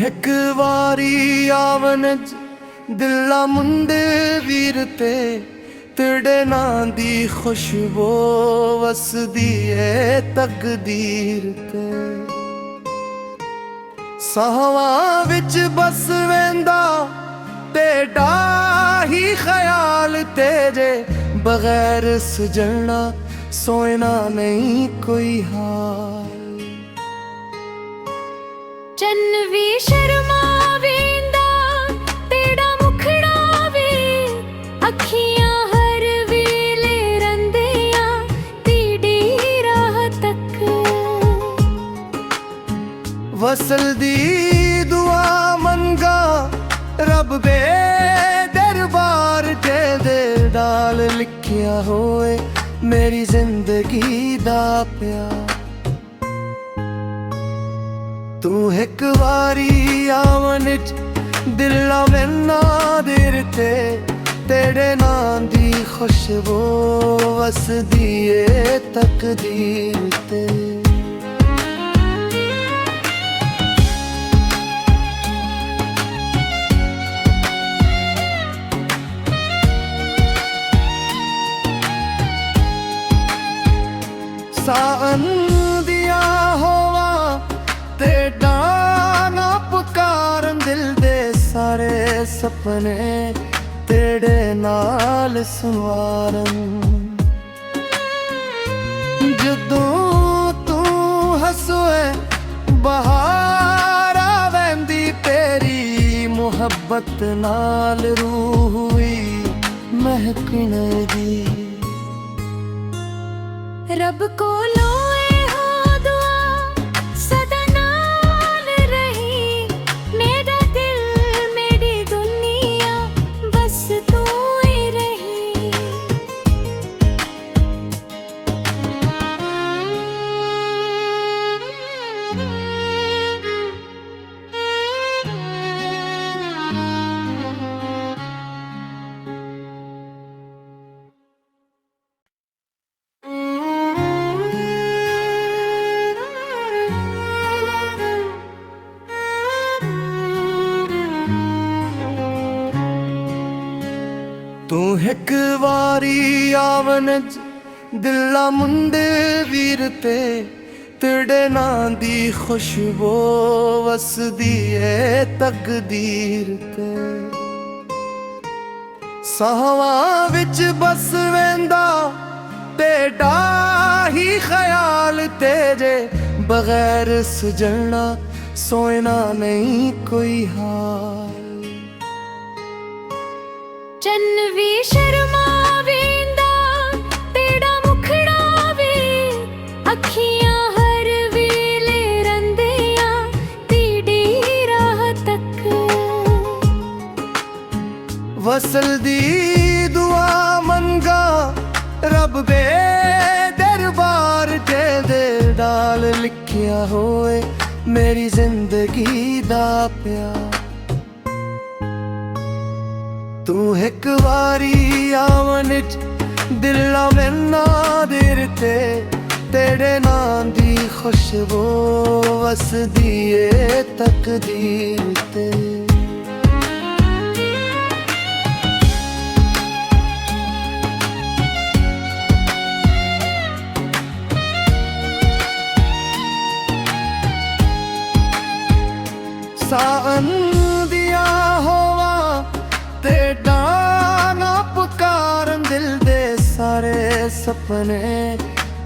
एक वारी आवन दिला मुंडे वीर ते तेरे नां दी खुशबू वसदी है तकदीर ते। सावां विच बस वेंदा तेरा ही ख्याल तेरे बगैर सजना सोना नहीं कोई हाल। चन्न भी शर्मा वेंदा तेरा मुखड़ा वे अखियां हर वेले रंदियां तीडी राह तक। वसल दी दुआ मंगा रब दे दरबार दे डाल लिखिया होए मेरी जिंदगी दा प्यार। तू एक वारी आवन दिल मैना दिल ते तेरे नां दी खुशबू वसदी है तकदीर ते। सावन दिया होवा तेरा ना पुकारन दिल दे सारे सपने तेरे नाल संवारन। जदों तू हसोए बहार आवेंदी तेरी मुहब्बत नाल रूह हुई महकन दी। रब कोलो हो दुआ सदा नाल रही मेरा दिल मेरी दुनिया बस तू ही रही। तू एक वारी आवन दिला मुंडे वीर ते तेरे नां दी खुशबू वसदी है तकदीर ते। सावां विच बस वेंदा तेरा ही ख्याल तेरे बगैर सजना सोना नहीं कोई हाल। चन्न भी शर्मा वेंदा तेरा मुखड़ा वे अखियां हर वेले रंदियां तीडी राह तक। वसल दी दुआ मंगा रब दे दरबार दे डाल लिखिया होए मेरी जिंदगी दा प्यार। तू एक वारी आवन दिल मैना दिल ते तेरे नां दी खुशबू वसदी है तकदीर ते। सावन दिया होवा तेरा ना पुकारन दिल दे सारे सपने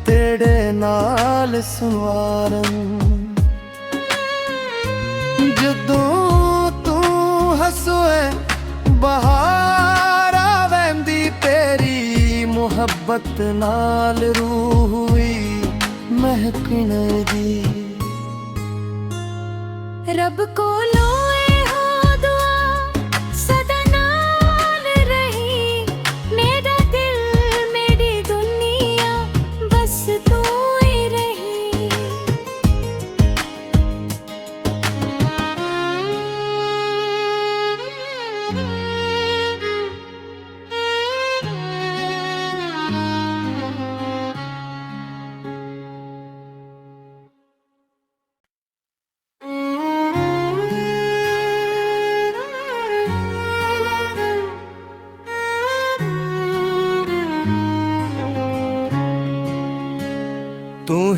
तेरे नाल संवारन। जदों तू हसोए बहार आवेंदी तेरी मुहब्बत नाल रूह हुई महकन दी। रब कोलो हो दुआ सदा नाल रही मेरा दिल मेरी दुनिया बस तू ही रही।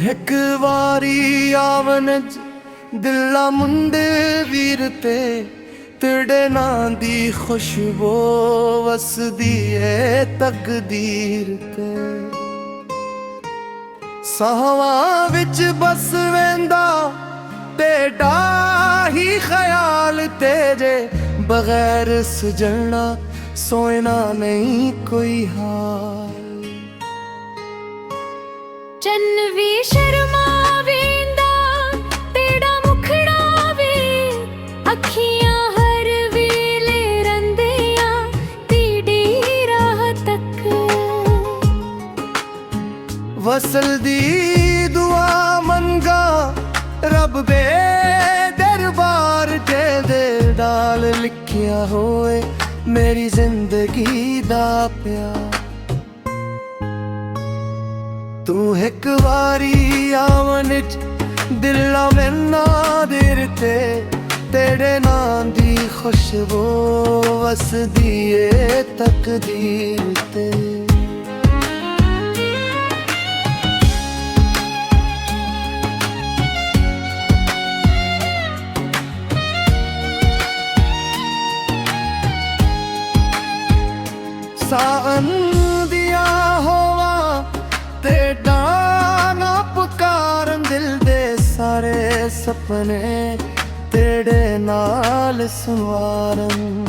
ਇੱਕ ਵਾਰੀ ਆਵਨ ਚ ਦਿਲਾਂ ਮੁੰਡੇ ਵੀਰ ਤੇ ਤੇਰੇ ਨਾਂ ਦੀ ਖੁਸ਼ਬੂ ਵਸਦੀ ਏ ਤਕਦੀਰ ਤੇ ਸਾਹਾਂ ਵਿੱਚ ਬਸ ਵੇਂਦਾ ਤੇਰਾ ਹੀ ਖਿਆਲ ਤੇਰੇ ਬਗੈਰ ਸਜਣਾ ਸੋਇਨਾ ਨਹੀਂ ਕੋਈ ਹਾਲ ਚੰਨ ਵੀ ਸ਼ਰਮਾ ਵੇਂਦਾ ਤੇਰਾ ਮੁਖੜਾ ਵੇ ਅੱਖੀਆਂ ਹਰ ਵੇਲੇ ਰੰਦੀਆਂ ਤੀੜੀ ਰਾਹ ਤੱਕ ਵਸਲ ਦੀ ਦੁਆ ਮੰਗਾ ਰੱਬ ਦੇ ਦਰਬਾਰ ਦੇ ਨਾਲ ਲਿਖਿਆ ਹੋਏ ਮੇਰੀ ਜ਼ਿੰਦਗੀ ਦਾ ਪਿਆਰ ਤੂੰ ਇੱਕ ਵਾਰੀ ਆਵਨ ਚ ਦਿਲਾਂ ਮੈਨਾ ਦਿਲ ਤੇ ਤੇਰੇ ਨਾਂ ਦੀ ਖੁਸ਼ਬੂ ਵਸਦੀ ਏ ਤਕਦੀਰ ਤੇ ਸਾਨ ਦੀਆਂ ਹੋਵਾਂ ਤੇ ਡਾਨਾ ਪੁਕਾਰਨ ਦਿਲ ਦੇ ਸਾਰੇ ਸੁਪਨੇ ਤੇਰੇ ਨਾਲ ਸਵਾਰਨ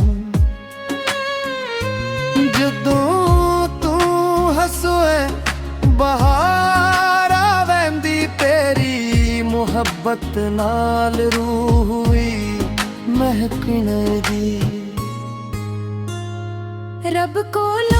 ਜਦੋਂ ਤੂੰ ਹੱਸੇ ਬਹਾਰ ਆਵੈਂਦੀ ਤੇਰੀ ਮੁਹੱਬਤ ਨਾਲ ਰੂਹ ਵੀ ਮਹਿਕਣ ਦੀ ਰੱਬ ਕੋਲੋਂ